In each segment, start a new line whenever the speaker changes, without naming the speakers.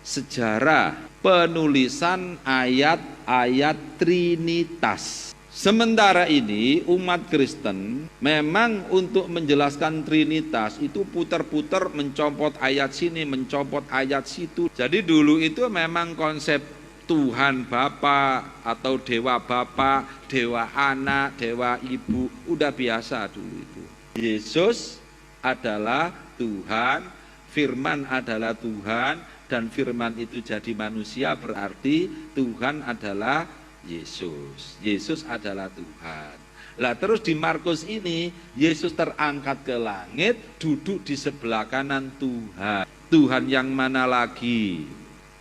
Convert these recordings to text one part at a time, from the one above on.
sejarah penulisan ayat-ayat Trinitas. Sementara ini umat Kristen memang untuk menjelaskan Trinitas itu putar-putar, mencopot ayat sini, mencopot ayat situ. Jadi dulu itu memang konsep Tuhan Bapa atau Dewa Bapa, Dewa Anak, Dewa Ibu, udah biasa dulu itu. Yesus adalah Tuhan, Firman adalah Tuhan, dan Firman itu jadi manusia, berarti Tuhan adalah Yesus. Yesus adalah Tuhan. Lah terus di Markus ini Yesus terangkat ke langit, duduk di sebelah kanan Tuhan. Tuhan yang mana lagi?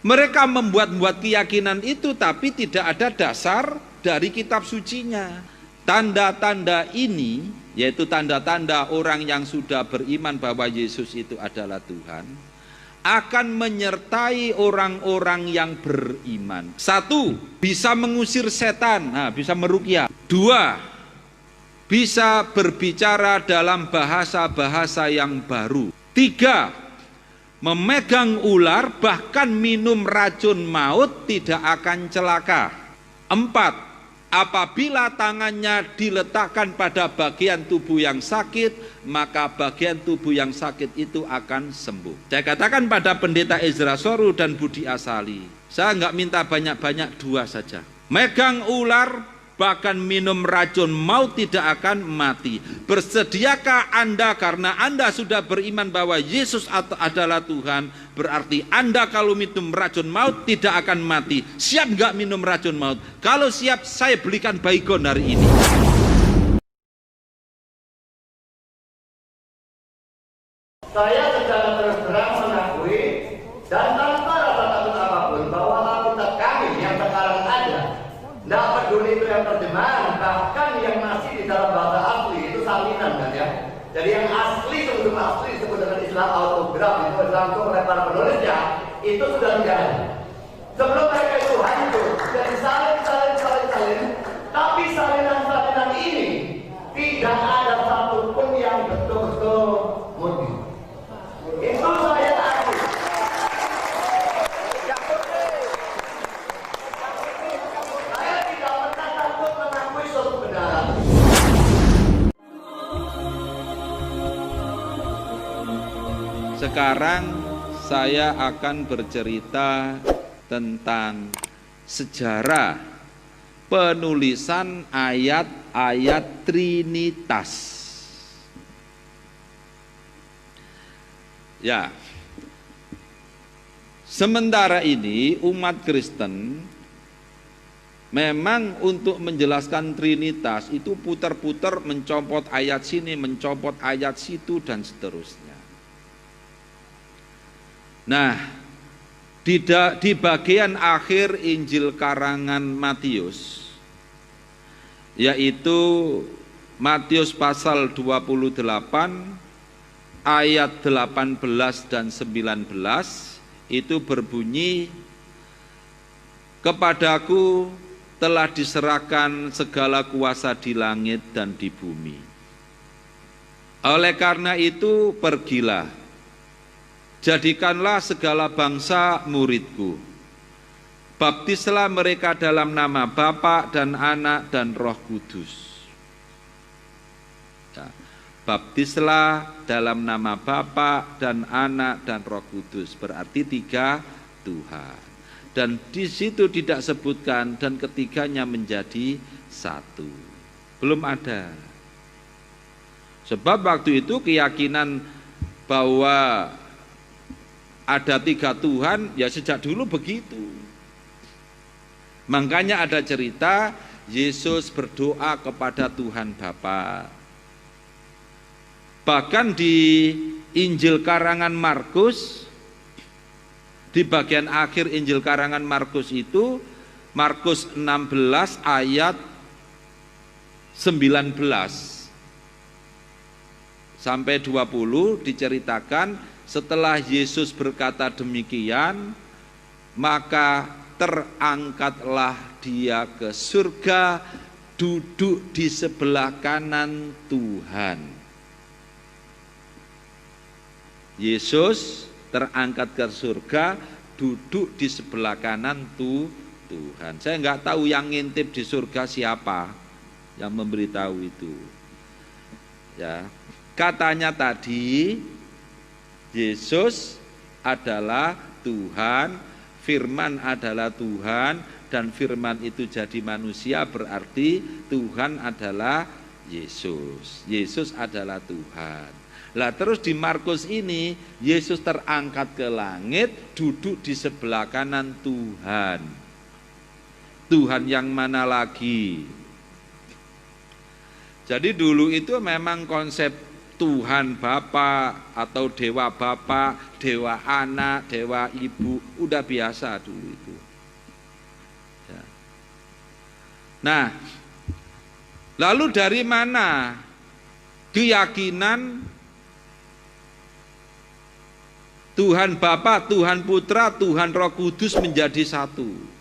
Mereka membuat keyakinan itu, tapi tidak ada dasar dari kitab sucinya. Tanda-tanda ini, yaitu tanda-tanda orang yang sudah beriman bahwa Yesus itu adalah Tuhan, akan menyertai orang-orang yang beriman. 1, bisa mengusir setan, bisa meruqyah. 2, bisa berbicara dalam bahasa-bahasa yang baru. 3, memegang ular, bahkan minum racun maut tidak akan celaka. 4, apabila tangannya diletakkan pada bagian tubuh yang sakit, maka bagian tubuh yang sakit itu akan sembuh. Saya katakan pada pendeta Ezra Soru dan Budi Asali, saya nggak minta banyak-banyak, 2 saja. Megang ular, bahkan minum racun maut tidak akan mati. Bersediakah Anda, karena Anda sudah beriman bahwa Yesus adalah Tuhan, berarti Anda kalau minum racun maut tidak akan mati. Siap nggak minum racun maut? Kalau siap, saya belikan baygon hari ini.
Saya secara terus terang mengakui dan tanpa rasa takut apapun bahwa Alkitab kami yang sekarang ada, tidak peduli itu yang terjemahan, bahkan yang masih di dalam bahasa asli itu salinan kan ya. Jadi yang asli, sungguh asli disebut dengan istilah autograf, itu langsung oleh para penulisnya, itu sudah tidak ada. Sebelum mereka itu hancur, jadi salin, tapi salinan-salinan ini tidak ada satupun yang betul-betul murni. Itu saya akui. Saya tidak pernah takut mengakui suatu kebenaran.
Sekarang saya akan bercerita tentang sejarah penulisan ayat-ayat Trinitas. Ya, sementara ini umat Kristen memang untuk menjelaskan Trinitas itu putar-putar, mencopot ayat sini, mencopot ayat situ, dan seterusnya. Nah, di bagian akhir Injil karangan Matius, yaitu Matius pasal 28 ayat 18 dan 19, itu berbunyi, kepadaku telah diserahkan segala kuasa di langit dan di bumi. Oleh karena itu pergilah, jadikanlah segala bangsa muridku. Baptislah mereka dalam nama Bapa dan Anak dan Roh Kudus. Ya, baptislah dalam nama Bapa dan Anak dan Roh Kudus, berarti 3 Tuhan. Dan di situ tidak sebutkan dan ketiganya menjadi 1. Belum ada. Sebab waktu itu keyakinan bahwa ada 3 Tuhan ya sejak dulu begitu. Makanya ada cerita Yesus berdoa kepada Tuhan Bapa. Bahkan di Injil karangan Markus, di bagian akhir Injil karangan Markus itu, Markus 16 ayat 19 sampai 20 diceritakan, setelah Yesus berkata demikian, maka terangkatlah dia ke surga, duduk di sebelah kanan Tuhan. Yesus terangkat ke surga, duduk di sebelah kanan Tuhan. Saya nggak tahu yang ngintip di surga siapa yang memberitahu itu. Ya, katanya tadi Yesus adalah Tuhan, firman adalah Tuhan, dan firman itu jadi manusia, berarti Tuhan adalah Yesus. Yesus adalah Tuhan. Lah terus di Markus ini Yesus terangkat ke langit, duduk di sebelah kanan Tuhan. Tuhan yang mana lagi? Jadi dulu itu memang konsep Tuhan Bapa atau Dewa Bapa, Dewa Anak, Dewa Ibu, udah biasa dulu itu. Ya. Nah, lalu dari mana keyakinan Tuhan Bapa, Tuhan Putra, Tuhan Roh Kudus menjadi satu?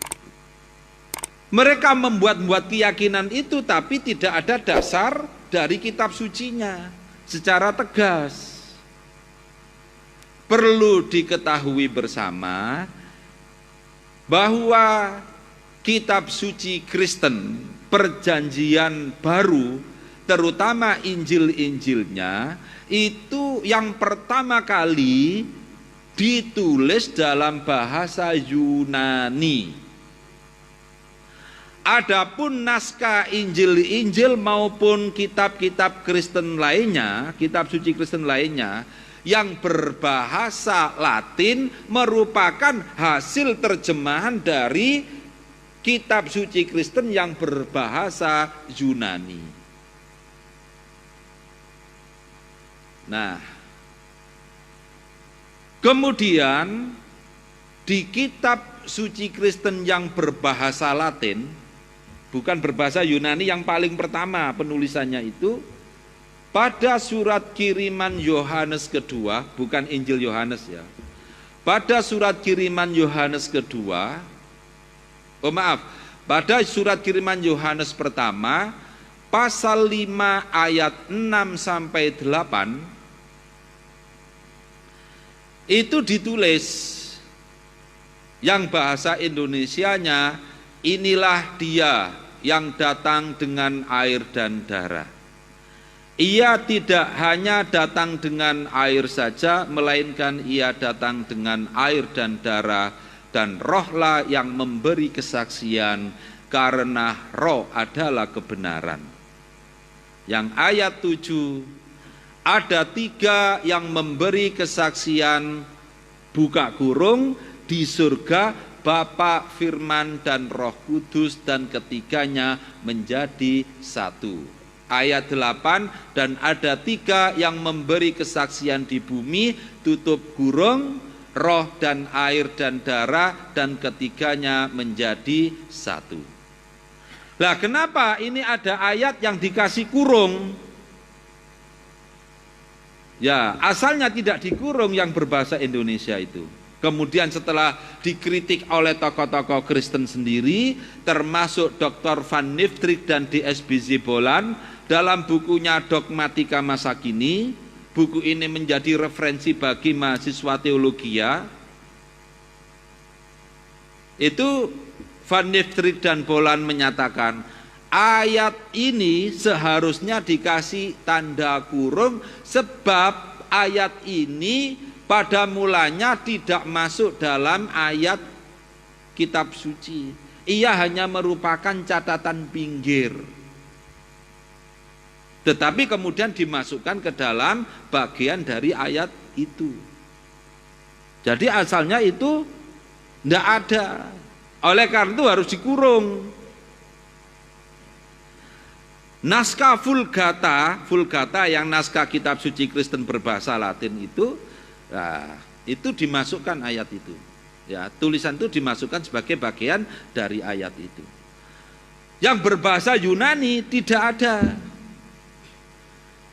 Mereka membuat keyakinan itu, tapi tidak ada dasar dari kitab sucinya secara tegas. Perlu diketahui bersama bahwa kitab suci Kristen, perjanjian baru, terutama Injil-Injilnya, itu yang pertama kali ditulis dalam bahasa Yunani. Adapun naskah Injil-Injil maupun kitab-kitab Kristen lainnya, kitab suci Kristen lainnya yang berbahasa Latin merupakan hasil terjemahan dari kitab suci Kristen yang berbahasa Yunani. Nah, kemudian di kitab suci Kristen yang berbahasa Latin, bukan berbahasa Yunani, yang paling pertama penulisannya itu pada surat kiriman Yohanes kedua, bukan Injil Yohanes ya. Pada surat kiriman Yohanes kedua, pada surat kiriman Yohanes pertama, pasal 5 ayat 6 sampai 8, itu ditulis yang bahasa Indonesianya, inilah dia yang datang dengan air dan darah. Ia tidak hanya datang dengan air saja, melainkan ia datang dengan air dan darah, dan rohlah yang memberi kesaksian, karena roh adalah kebenaran. Yang ayat 7, ada 3 yang memberi kesaksian, buka kurung, di surga, Bapa, Firman, dan Roh Kudus, dan ketiganya menjadi satu. Ayat 8, dan ada 3 yang memberi kesaksian di bumi, tutup kurung, roh dan air dan darah, dan ketiganya menjadi satu. Lah kenapa ini ada ayat yang dikasih kurung? Ya, asalnya tidak dikurung yang berbahasa Indonesia itu. Kemudian setelah dikritik oleh tokoh-tokoh Kristen sendiri, termasuk Dr. Van Niftrik dan D.S.B. Zibolan, dalam bukunya Dogmatika Masa Kini, buku ini menjadi referensi bagi mahasiswa teologi. Itu Van Niftrik dan Bolan menyatakan, ayat ini seharusnya dikasih tanda kurung, sebab ayat ini pada mulanya tidak masuk dalam ayat kitab suci. Ia hanya merupakan catatan pinggir. Tetapi kemudian dimasukkan ke dalam bagian dari ayat itu. Jadi asalnya itu tidak ada. Oleh karena itu harus dikurung. Naskah Vulgata yang naskah kitab suci Kristen berbahasa Latin itu, nah, itu dimasukkan ayat itu. Ya, tulisan itu dimasukkan sebagai bagian dari ayat itu. Yang berbahasa Yunani tidak ada.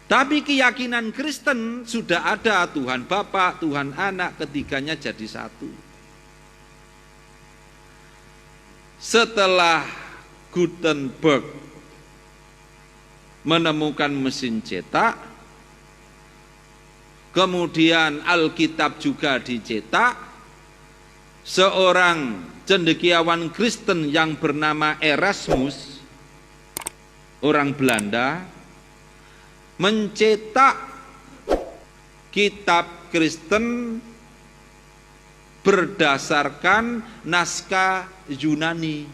Tapi keyakinan Kristen sudah ada, Tuhan Bapa, Tuhan Anak, ketiganya jadi satu. Setelah Gutenberg menemukan mesin cetak, kemudian Alkitab juga dicetak, seorang cendekiawan Kristen yang bernama Erasmus, orang Belanda, mencetak kitab Kristen berdasarkan naskah Yunani.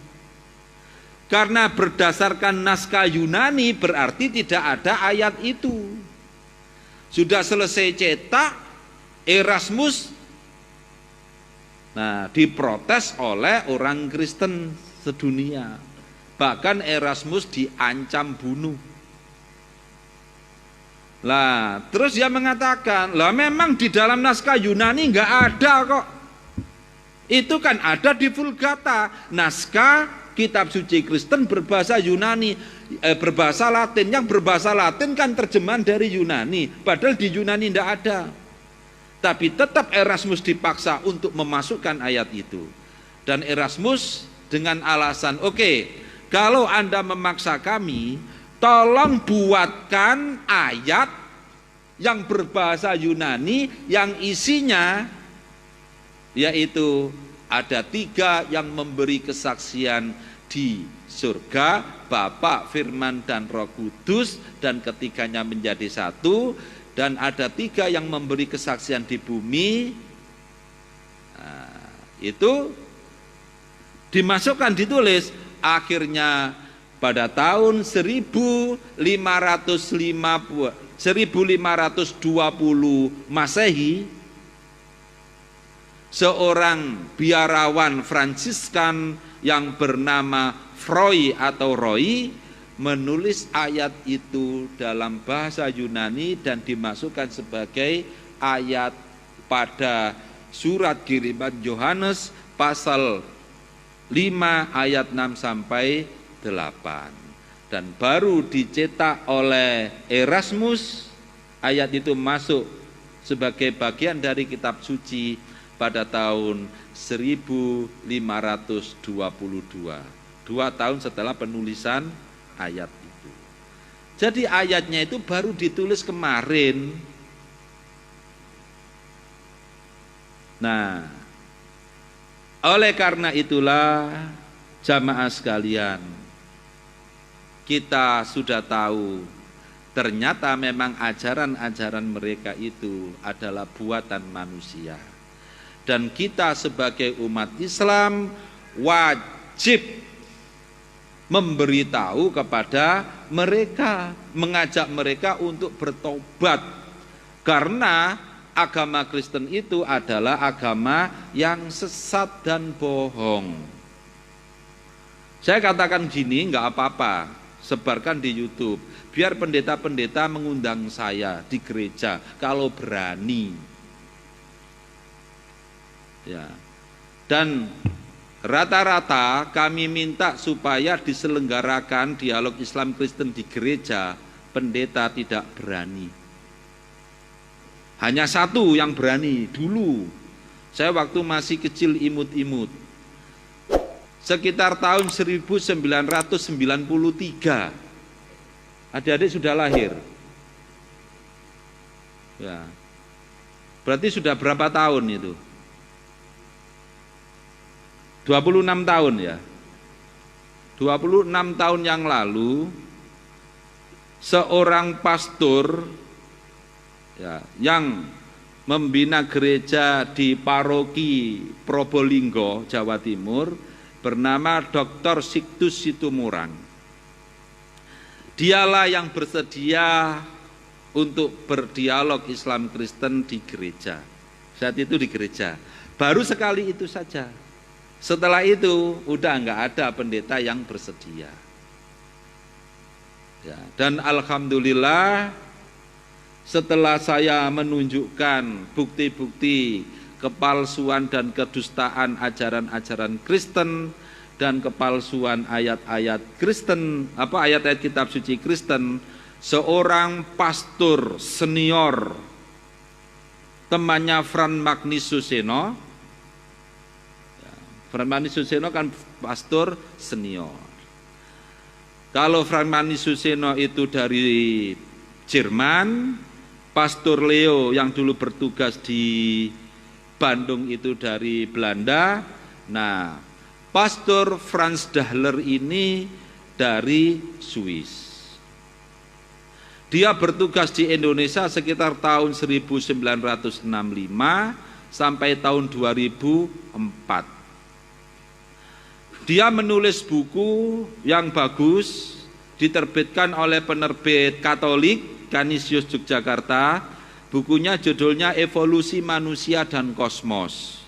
Karena berdasarkan naskah Yunani berarti tidak ada ayat itu. Sudah selesai cetak, Erasmus diprotes oleh orang Kristen sedunia. Bahkan Erasmus diancam bunuh. Lah, terus dia mengatakan, lah memang di dalam naskah Yunani nggak ada kok. Itu kan ada di Vulgata, naskah kitab suci Kristen berbahasa Yunani, berbahasa Latin. Yang berbahasa Latin kan terjemahan dari Yunani, padahal di Yunani tidak ada. Tapi tetap Erasmus dipaksa untuk memasukkan ayat itu. Dan Erasmus dengan alasan, oke, kalau Anda memaksa kami, tolong buatkan ayat yang berbahasa Yunani yang isinya yaitu ada 3 yang memberi kesaksian di surga, Bapa, Firman, dan Roh Kudus, dan ketiganya menjadi satu. Dan ada 3 yang memberi kesaksian di bumi. Itu dimasukkan, ditulis. Akhirnya pada tahun 1520 Masehi, seorang biarawan Fransiskan yang bernama Roy menulis ayat itu dalam bahasa Yunani dan dimasukkan sebagai ayat pada surat kiriman Yohanes pasal 5 ayat 6 sampai 8. Dan baru dicetak oleh Erasmus, ayat itu masuk sebagai bagian dari kitab suci pada tahun 1522, 2 tahun setelah penulisan ayat itu. Jadi ayatnya itu baru ditulis kemarin. Nah, oleh karena itulah jamaah sekalian, kita sudah tahu ternyata memang ajaran-ajaran mereka itu adalah buatan manusia. Dan kita sebagai umat Islam wajib memberitahu kepada mereka, mengajak mereka untuk bertobat. Karena agama Kristen itu adalah agama yang sesat dan bohong. Saya katakan gini, nggak apa-apa, sebarkan di YouTube. Biar pendeta-pendeta mengundang saya di gereja kalau berani. Ya. Dan rata-rata kami minta supaya diselenggarakan dialog Islam Kristen di gereja, pendeta tidak berani. Hanya satu yang berani dulu. Saya waktu masih kecil imut-imut. Sekitar tahun 1993. Adik-adik sudah lahir. Ya. Berarti sudah berapa tahun itu? 26 tahun ya. 26 tahun yang lalu seorang pastor ya, yang membina gereja di paroki Probolinggo, Jawa Timur, bernama Dr. Siktus Situmorang. Dialah yang bersedia untuk berdialog Islam Kristen di gereja. Saat itu di gereja. Baru sekali itu saja. Setelah itu udah nggak ada pendeta yang bersedia. Ya, dan alhamdulillah setelah saya menunjukkan bukti-bukti kepalsuan dan kedustaan ajaran-ajaran Kristen dan kepalsuan ayat-ayat Kristen, ayat-ayat kitab suci Kristen, seorang pastor senior temannya Fran Magnus Suseno. Fran Magnus Suseno kan pastor senior. Kalau Fran Magnus Suseno itu dari Jerman, Pastor Leo yang dulu bertugas di Bandung itu dari Belanda. Nah, Pastor Franz Dahler ini dari Swiss. Dia bertugas di Indonesia sekitar tahun 1965 sampai tahun 2004. Dia menulis buku yang bagus, diterbitkan oleh penerbit Katolik Canisius Yogyakarta. Bukunya judulnya Evolusi Manusia dan Kosmos.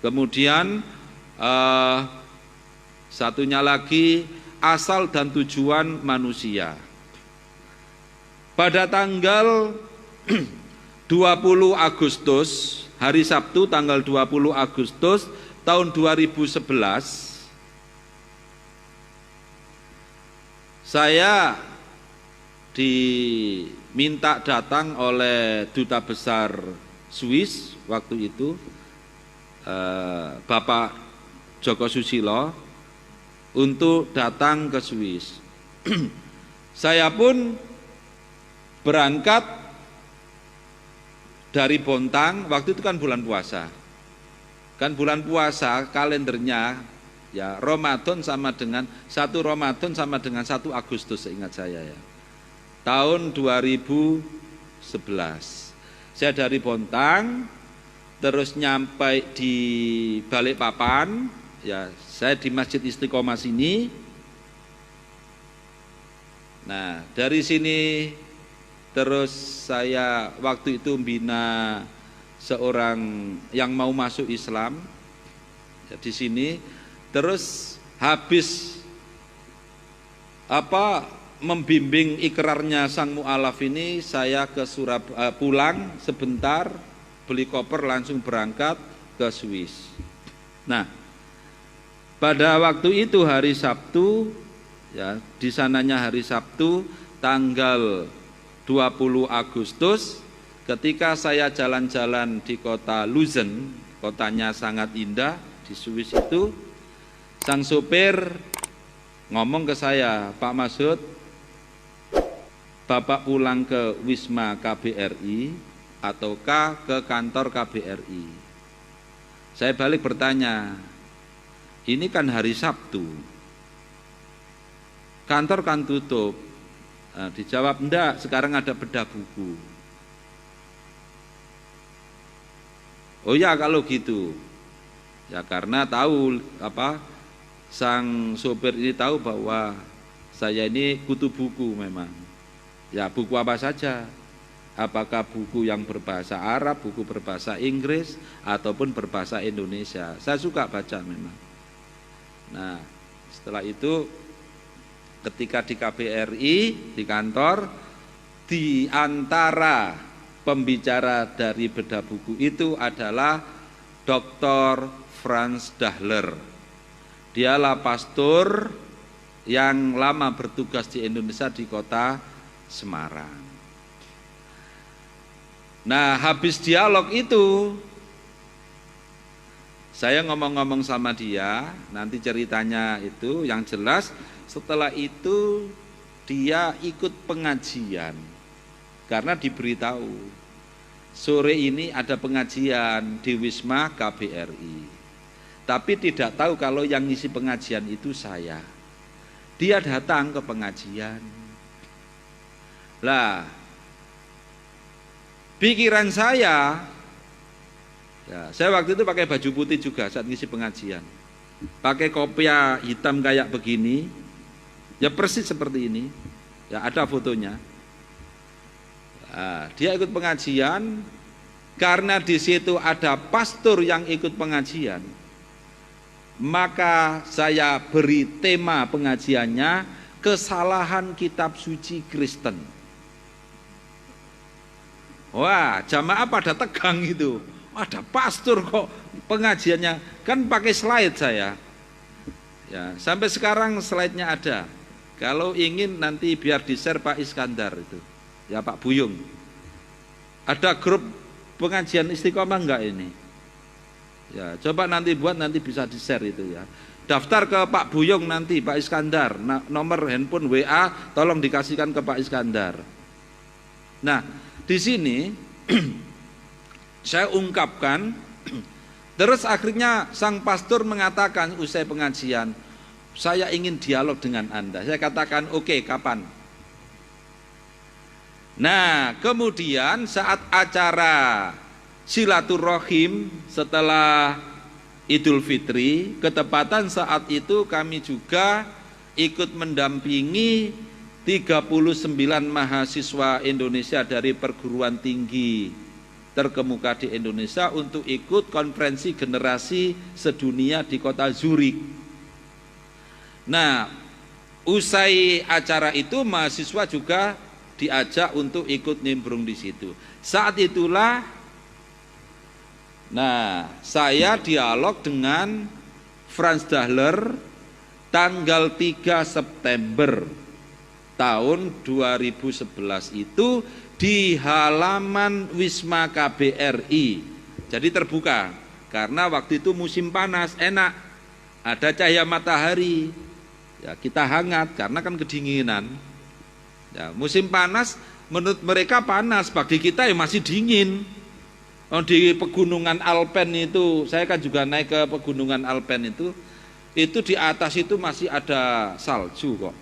Kemudian satunya lagi Asal dan Tujuan Manusia. Pada tanggal 20 Agustus, hari Sabtu tanggal 20 Agustus tahun 2011, saya diminta datang oleh Duta Besar Swiss waktu itu, Bapak Joko Susilo, untuk datang ke Swiss. Saya pun berangkat dari Bontang, waktu itu kan bulan puasa. Kan bulan puasa kalendernya ya Ramadan sama dengan 1 Ramadan sama dengan 1 Agustus seingat saya ya. Tahun 2011. Saya dari Bontang terus nyampe di Balikpapan, ya saya di Masjid Istiqomah sini. Nah, dari sini terus saya waktu itu membina seorang yang mau masuk Islam ya, di sini. Terus habis membimbing ikrarnya sang mu'alaf ini, saya ke pulang sebentar, beli koper langsung berangkat ke Swiss. Nah, pada waktu itu hari Sabtu, ya di sananya hari Sabtu tanggal 20 Agustus, ketika saya jalan-jalan di kota Luzern, kotanya sangat indah di Swiss itu, sang sopir ngomong ke saya, Pak Masud, Bapak pulang ke Wisma KBRI ataukah ke kantor KBRI? Saya balik bertanya, ini kan hari Sabtu, kantor kan tutup. Nah, dijawab, enggak, sekarang ada bedah buku. Oh ya kalau gitu, ya karena tahu sang sopir ini tahu bahwa saya ini kutu buku memang. Ya buku apa saja, apakah buku yang berbahasa Arab, buku berbahasa Inggris, ataupun berbahasa Indonesia. Saya suka baca memang. Nah setelah itu ketika di KBRI, di kantor, di antara pembicara dari bedah buku itu adalah Dr. Franz Dahler. Dialah pastor yang lama bertugas di Indonesia di kota Semarang. Nah, habis dialog itu, saya ngomong-ngomong sama dia, nanti ceritanya itu yang jelas. Setelah itu dia ikut pengajian karena diberitahu sore ini ada pengajian di Wisma KBRI, tapi tidak tahu kalau yang ngisi pengajian itu saya. Dia datang ke pengajian. Lah, pikiran saya, ya, saya waktu itu pakai baju putih juga saat ngisi pengajian, pakai kopiah hitam kayak begini. Ya persis seperti ini, ya ada fotonya. Nah, dia ikut pengajian karena di situ ada pastor yang ikut pengajian. Maka saya beri tema pengajiannya kesalahan kitab suci Kristen. Wah, jamaah pada tegang gitu. Ada pastor kok pengajiannya, kan pakai slide saya. Ya, sampai sekarang slide-nya ada. Kalau ingin nanti biar di-share Pak Iskandar itu, ya Pak Buyung. Ada grup pengajian Istiqomah enggak ini? Ya, coba nanti buat, nanti bisa di-share itu ya. Daftar ke Pak Buyung nanti, Pak Iskandar. Nah, nomor handphone WA tolong dikasihkan ke Pak Iskandar. Nah, di sini saya ungkapkan Terus akhirnya sang pastor mengatakan usai pengajian, saya ingin dialog dengan Anda. Saya katakan oke, kapan? Nah, kemudian saat acara silaturahim setelah Idul Fitri, ketepatan saat itu kami juga ikut mendampingi 39 mahasiswa Indonesia dari perguruan tinggi terkemuka di Indonesia untuk ikut konferensi generasi sedunia di kota Zurich. Nah, usai acara itu mahasiswa juga diajak untuk ikut nimbrung di situ. Saat itulah, nah, saya dialog dengan Franz Dahler tanggal 3 September tahun 2011 itu di halaman Wisma KBRI. Jadi terbuka karena waktu itu musim panas, enak, ada cahaya matahari, ya kita hangat karena kan kedinginan. Ya, musim panas menurut mereka panas, bagi kita ya masih dingin. Oh, di pegunungan Alpen itu, saya kan juga naik ke pegunungan Alpen itu di atas itu masih ada salju kok.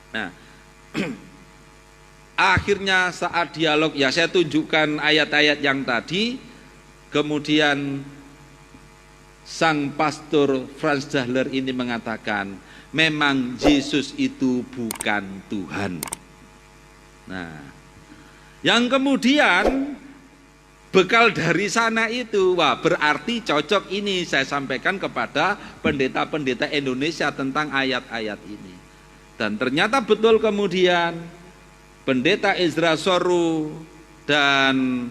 Nah, akhirnya saat dialog ya saya tunjukkan ayat-ayat yang tadi, kemudian sang pastor Franz Dahler ini mengatakan memang Yesus itu bukan Tuhan. Nah, yang kemudian bekal dari sana itu, wah berarti cocok ini saya sampaikan kepada pendeta-pendeta Indonesia tentang ayat-ayat ini. Dan ternyata betul kemudian Pendeta Ezra Soru dan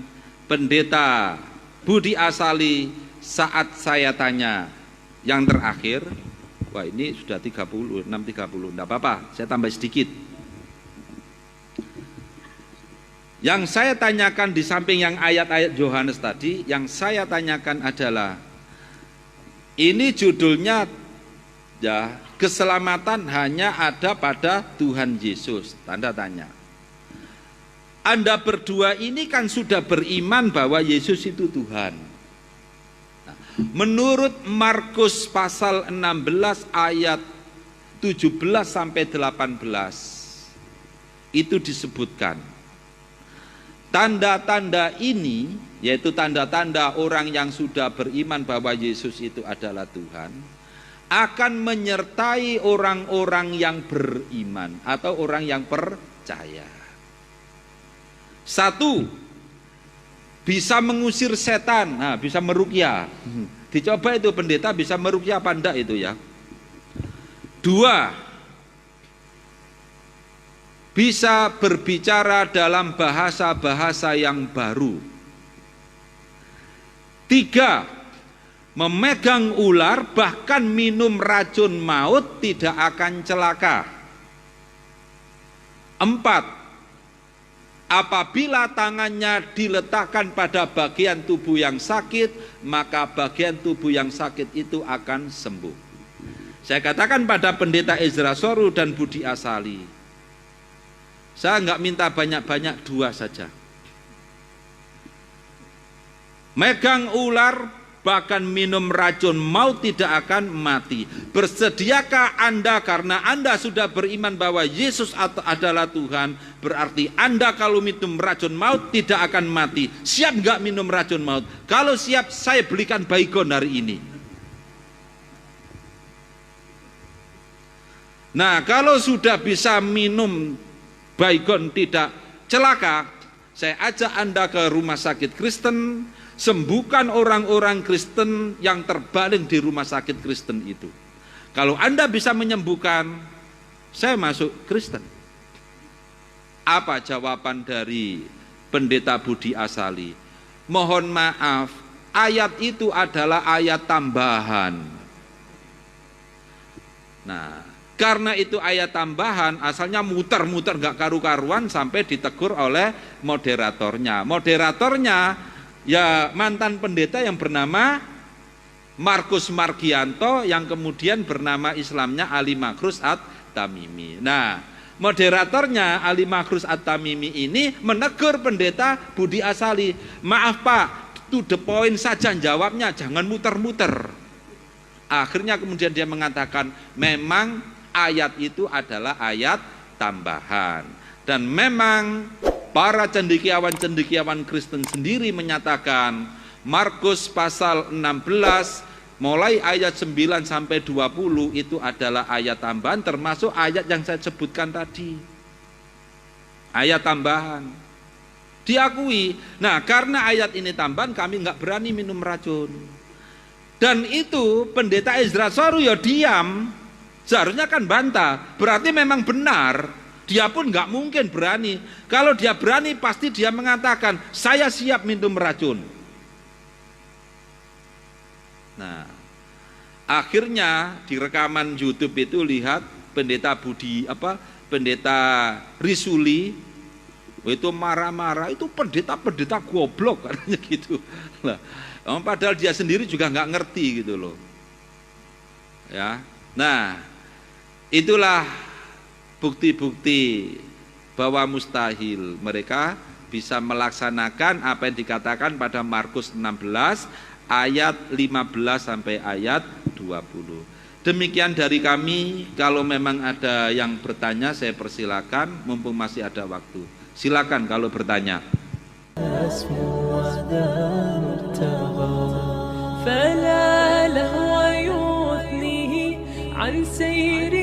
Pendeta Budi Asali saat saya tanya yang terakhir, wah ini sudah 6.30, enggak apa-apa, saya tambah sedikit. Yang saya tanyakan di samping yang ayat-ayat Yohanes tadi, yang saya tanyakan adalah, ini judulnya ya, keselamatan hanya ada pada Tuhan Yesus, tanda tanya. Anda berdua ini kan sudah beriman bahwa Yesus itu Tuhan. Nah, menurut Markus pasal 16 ayat 17 sampai 18 itu disebutkan tanda-tanda ini, yaitu tanda-tanda orang yang sudah beriman bahwa Yesus itu adalah Tuhan, akan menyertai orang-orang yang beriman atau orang yang percaya. 1, bisa mengusir setan, nah, bisa meruqyah. Dicoba itu pendeta bisa meruqyah apa enggak itu ya. 2, bisa berbicara dalam bahasa-bahasa yang baru. 3, memegang ular bahkan minum racun maut tidak akan celaka. 4, apabila tangannya diletakkan pada bagian tubuh yang sakit, maka bagian tubuh yang sakit itu akan sembuh. Saya katakan pada pendeta Ezra Soru dan Budi Asali, saya enggak minta banyak-banyak, 2 saja. Megang ular bahkan minum racun maut tidak akan mati. Bersediakah Anda karena Anda sudah beriman bahwa Yesus adalah Tuhan, berarti Anda kalau minum racun maut tidak akan mati. Siap enggak minum racun maut? Kalau siap, saya belikan baygon hari ini. Nah, kalau sudah bisa minum baygon tidak celaka, saya ajak Anda ke rumah sakit Kristen, sembuhkan orang-orang Kristen yang terbaring di rumah sakit Kristen itu. Kalau Anda bisa menyembuhkan, saya masuk Kristen. Apa jawaban dari pendeta Budi Asali? Mohon maaf, ayat itu adalah ayat tambahan. Nah, karena itu ayat tambahan, asalnya muter-muter gak karu-karuan sampai ditegur oleh moderatornya. Moderatornya ya mantan pendeta yang bernama Markus Margianto, yang kemudian bernama Islamnya Ali Makrus At-Tamimi. Nah, moderatornya Ali Makrus At-Tamimi ini menegur pendeta Budi Asali. Maaf Pak, to the point saja jawabnya, jangan muter-muter. Akhirnya kemudian dia mengatakan memang ayat itu adalah ayat tambahan. Dan memang para cendekiawan-cendekiawan Kristen sendiri menyatakan Markus pasal 16 mulai ayat 9 sampai 20 itu adalah ayat tambahan, termasuk ayat yang saya sebutkan tadi. Ayat tambahan. Diakui. Nah, karena ayat ini tambahan, kami nggak berani minum racun. Dan itu pendeta Ezra Soru ya diam. Seharusnya kan bantah. Berarti memang benar. Dia pun nggak mungkin berani. Kalau dia berani pasti dia mengatakan, saya siap minum racun. Nah, akhirnya di rekaman YouTube itu lihat pendeta pendeta Risuli itu marah-marah, itu pendeta goblok katanya gitu. Lah, padahal dia sendiri juga nggak ngerti gitu loh. Ya, nah itulah bukti-bukti bahwa mustahil mereka bisa melaksanakan apa yang dikatakan pada Markus 16 ayat 15 sampai ayat 20. Demikian dari kami. Kalau memang ada yang bertanya, saya persilakan, mumpung masih ada waktu. Silakan kalau bertanya. فلا لهو يثنيه عن سير